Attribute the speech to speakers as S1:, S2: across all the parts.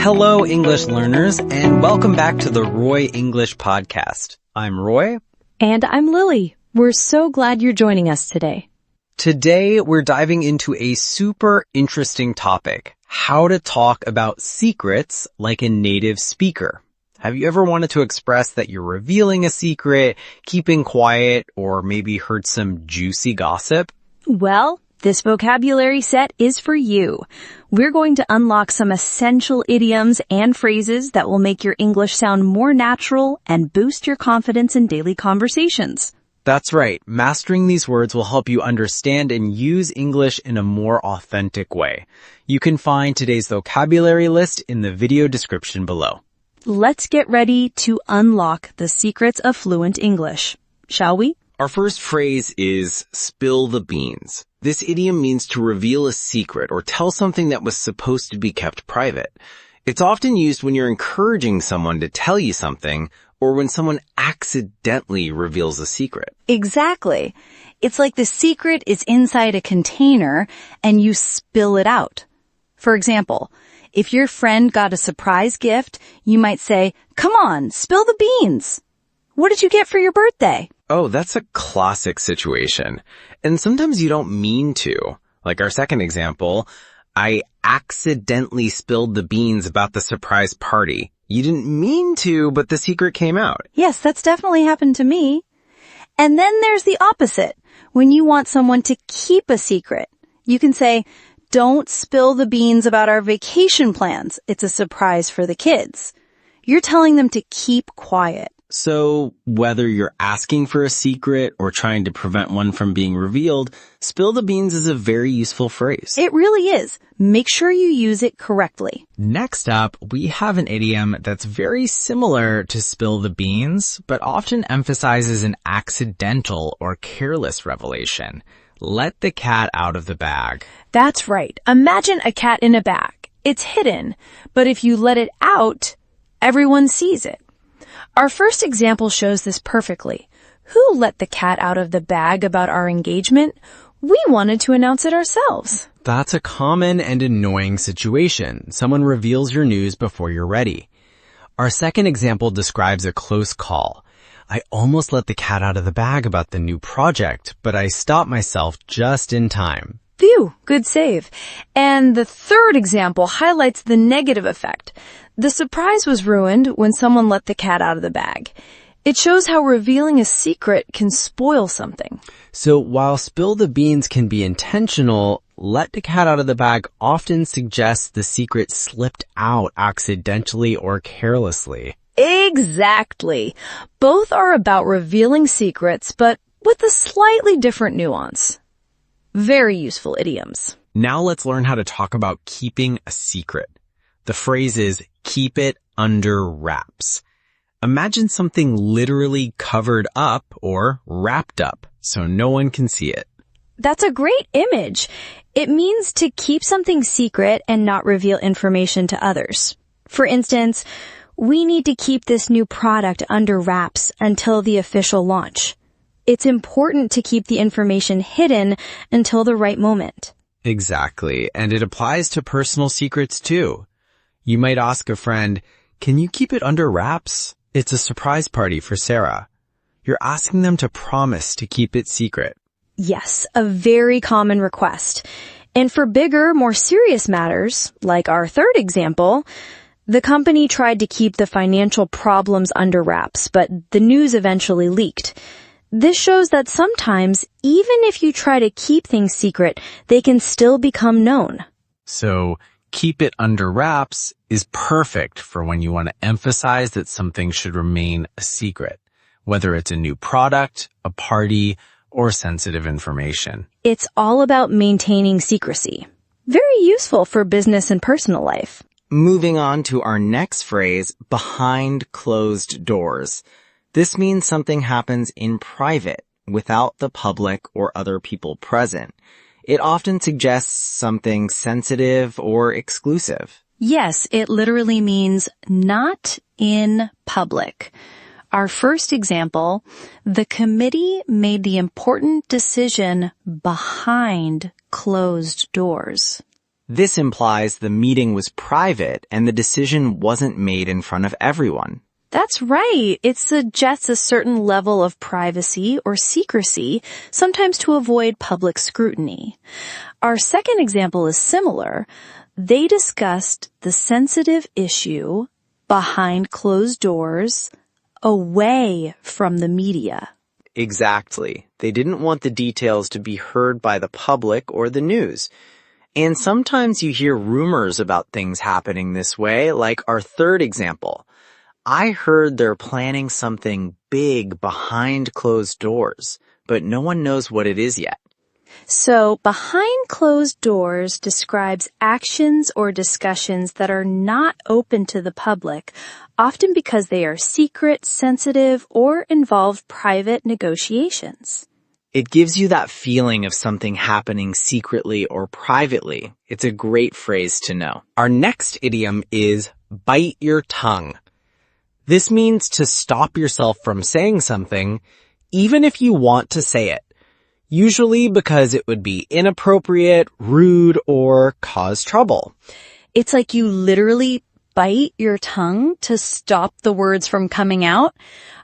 S1: Hello, English learners, and welcome back to the Roy English Podcast. I'm Roy.
S2: And I'm Lily. We're so glad you're joining us today.
S1: Today, we're diving into a super interesting topic, how to talk about secrets like a native speaker. Have you ever wanted to express that you're revealing a secret, keeping quiet, or maybe heard some juicy gossip?
S2: Well, this vocabulary set is for you. We're going to unlock some essential idioms and phrases that will make your English sound more natural and boost your confidence in daily conversations.
S1: That's right. Mastering these words will help you understand and use English in a more authentic way. You can find today's vocabulary list in the video description below.
S2: Let's get ready to unlock the secrets of fluent English, shall we?
S1: Our first phrase is spill the beans. This idiom means to reveal a secret or tell something that was supposed to be kept private. It's often used when you're encouraging someone to tell you something or when someone accidentally reveals a secret.
S2: Exactly. It's like the secret is inside a container and you spill it out. For example, if your friend got a surprise gift, you might say, "Come on, spill the beans. What did you get for your birthday?"
S1: Oh, that's a classic situation. And sometimes you don't mean to. Like our second example, I accidentally spilled the beans about the surprise party. You didn't mean to, but the secret came out.
S2: Yes, that's definitely happened to me. And then there's the opposite. When you want someone to keep a secret, you can say, "Don't spill the beans about our vacation plans. It's a surprise for the kids." You're telling them to keep quiet.
S1: So whether you're asking for a secret or trying to prevent one from being revealed, spill the beans is a very useful phrase.
S2: It really is. Make sure you use it correctly.
S3: Next up, we have an idiom that's very similar to spill the beans, but often emphasizes an accidental or careless revelation. Let the cat out of the bag.
S2: That's right. Imagine a cat in a bag. It's hidden, but if you let it out, everyone sees it. Our first example shows this perfectly. Who let the cat out of the bag about our engagement? We wanted to announce it ourselves.
S3: That's a common and annoying situation. Someone reveals your news before you're ready. Our second example describes a close call. I almost let the cat out of the bag about the new project, but I stopped myself just in time.
S2: Phew, good save. And the third example highlights the negative effect. The surprise was ruined when someone let the cat out of the bag. It shows how revealing a secret can spoil something.
S3: So while spill the beans can be intentional, let the cat out of the bag often suggests the secret slipped out accidentally or carelessly.
S2: Exactly. Both are about revealing secrets, but with a slightly different nuance. Very useful idioms.
S1: Now let's learn how to talk about keeping a secret. The phrase is keep it under wraps. Imagine something literally covered up or wrapped up so no one can see it.
S2: That's a great image. It means to keep something secret and not reveal information to others. For instance, we need to keep this new product under wraps until the official launch. It's important to keep the information hidden until the right moment.
S1: Exactly, and it applies to personal secrets too. You might ask a friend, "Can you keep it under wraps? It's a surprise party for Sarah." You're asking them to promise to keep it secret.
S2: Yes, a very common request. And for bigger, more serious matters, like our third example, the company tried to keep the financial problems under wraps, but the news eventually leaked. This shows that sometimes, even if you try to keep things secret, they can still become known.
S1: So, keep it under wraps is perfect for when you want to emphasize that something should remain a secret, whether it's a new product, a party, or sensitive information.
S2: It's all about maintaining secrecy. Very useful for business and personal life.
S1: Moving on to our next phrase, behind closed doors. This means something happens in private, without the public or other people present. It often suggests something sensitive or exclusive.
S2: Yes, it literally means not in public. Our first example, the committee made the important decision behind closed doors.
S1: This implies the meeting was private and the decision wasn't made in front of everyone.
S2: That's right. It suggests a certain level of privacy or secrecy, sometimes to avoid public scrutiny. Our second example is similar. They discussed the sensitive issue behind closed doors, away from the media.
S1: Exactly. They didn't want the details to be heard by the public or the news. And sometimes you hear rumors about things happening this way, like our third example. I heard they're planning something big behind closed doors, but no one knows what it is yet.
S2: So, behind closed doors describes actions or discussions that are not open to the public, often because they are secret, sensitive, or involve private negotiations.
S1: It gives you that feeling of something happening secretly or privately. It's a great phrase to know. Our next idiom is bite your tongue. This means to stop yourself from saying something, even if you want to say it. Usually because it would be inappropriate, rude, or cause trouble.
S2: It's like you literally bite your tongue to stop the words from coming out.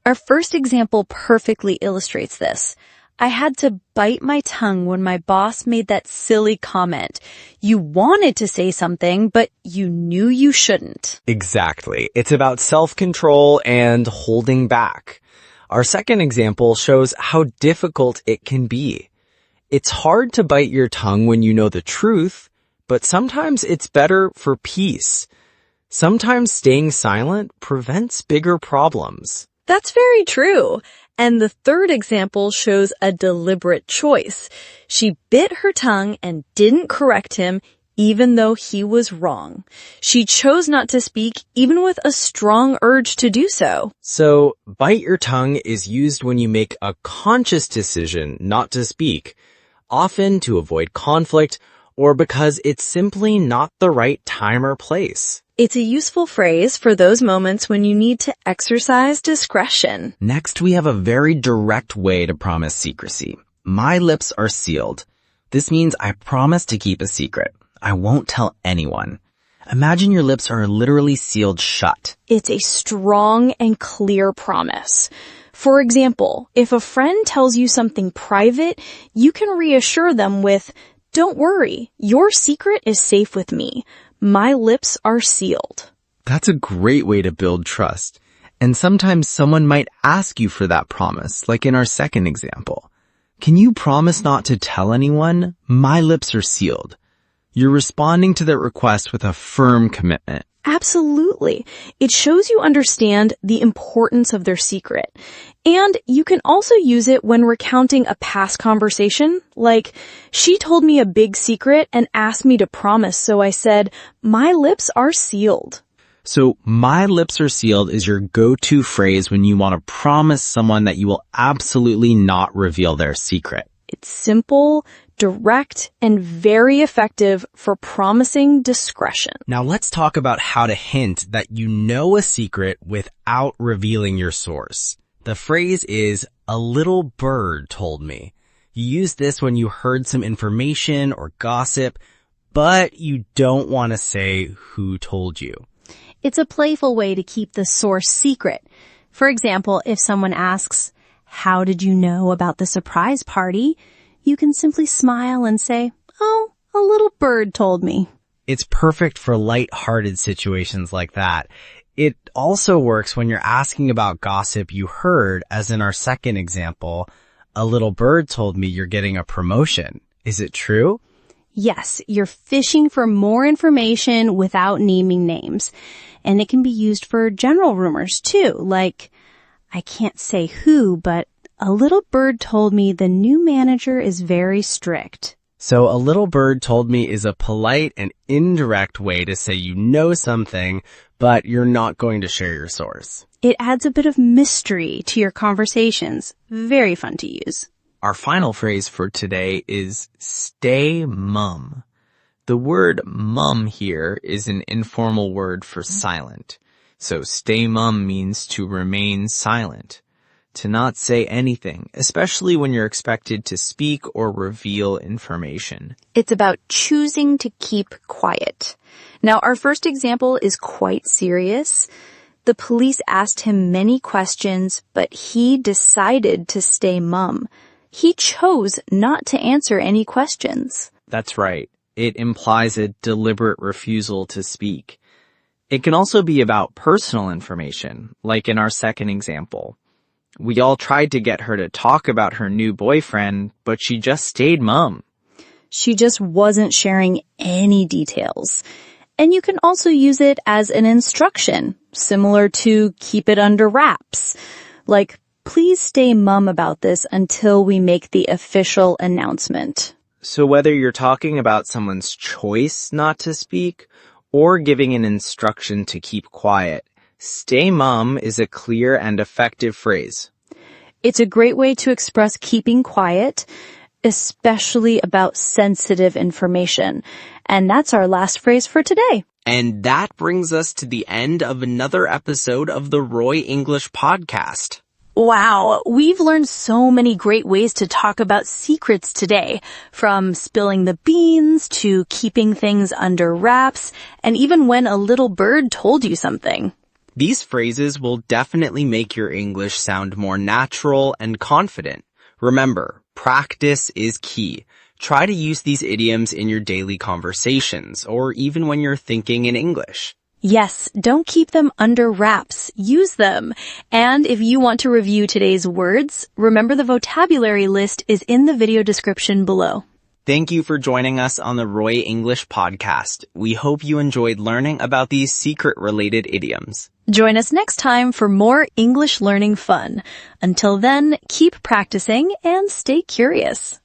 S2: Our first example perfectly illustrates this. I had to bite my tongue when my boss made that silly comment. You wanted to say something, but you knew you shouldn't.
S1: Exactly. It's about self-control and holding back. Our second example shows how difficult it can be. It's hard to bite your tongue when you know the truth, but sometimes it's better for peace. Sometimes staying silent prevents bigger problems.
S2: That's very true. And the third example shows a deliberate choice. She bit her tongue and didn't correct him, even though he was wrong. She chose not to speak, even with a strong urge to do so.
S1: So, bite your tongue is used when you make a conscious decision not to speak, often to avoid conflict or because it's simply not the right time or place.
S2: It's a useful phrase for those moments when you need to exercise discretion.
S1: Next, we have a very direct way to promise secrecy. My lips are sealed. This means I promise to keep a secret. I won't tell anyone. Imagine your lips are literally sealed shut.
S2: It's a strong and clear promise. For example, if a friend tells you something private, you can reassure them with, "Don't worry, your secret is safe with me. My lips are sealed."
S1: That's a great way to build trust. And sometimes someone might ask you for that promise, like in our second example. Can you promise not to tell anyone? My lips are sealed. You're responding to their request with a firm commitment.
S2: Absolutely. It shows you understand the importance of their secret. And you can also use it when recounting a past conversation, like, she told me a big secret and asked me to promise, so I said, my lips are sealed.
S1: So, my lips are sealed is your go-to phrase when you want to promise someone that you will absolutely not reveal their secret.
S2: It's simple, direct, and very effective for promising discretion.
S3: Now let's talk about how to hint that you know a secret without revealing your source. The phrase is, a little bird told me. You use this when you heard some information or gossip, but you don't want to say who told you.
S2: It's a playful way to keep the source secret. For example, if someone asks, "How did you know about the surprise party?" you can simply smile and say, "Oh, a little bird told me."
S3: It's perfect for light-hearted situations like that. It also works when you're asking about gossip you heard, as in our second example, a little bird told me you're getting a promotion. Is it true?
S2: Yes, you're fishing for more information without naming names. And it can be used for general rumors too, like, I can't say who, but a little bird told me the new manager is very strict.
S3: So a little bird told me is a polite and indirect way to say you know something, but you're not going to share your source.
S2: It adds a bit of mystery to your conversations. Very fun to use.
S1: Our final phrase for today is stay mum. The word mum here is an informal word for silent. So stay mum means to remain silent. To not say anything, especially when you're expected to speak or reveal information.
S2: It's about choosing to keep quiet. Now, our first example is quite serious. The police asked him many questions, but he decided to stay mum. He chose not to answer any questions.
S1: That's right. It implies a deliberate refusal to speak. It can also be about personal information, like in our second example. We all tried to get her to talk about her new boyfriend, but she just stayed mum.
S2: She just wasn't sharing any details. And you can also use it as an instruction, similar to keep it under wraps. Like, please stay mum about this until we make the official announcement.
S1: So whether you're talking about someone's choice not to speak or giving an instruction to keep quiet, stay mum is a clear and effective phrase.
S2: It's a great way to express keeping quiet, especially about sensitive information. And that's our last phrase for today.
S1: And that brings us to the end of another episode of the Roy English Podcast.
S2: Wow, we've learned so many great ways to talk about secrets today, from spilling the beans to keeping things under wraps, and even when a little bird told you something.
S1: These phrases will definitely make your English sound more natural and confident. Remember, practice is key. Try to use these idioms in your daily conversations, or even when you're thinking in English.
S2: Yes, don't keep them under wraps. Use them. And if you want to review today's words, remember the vocabulary list is in the video description below.
S1: Thank you for joining us on the Roy English Podcast. We hope you enjoyed learning about these secret-related idioms.
S2: Join us next time for more English learning fun. Until then, keep practicing and stay curious.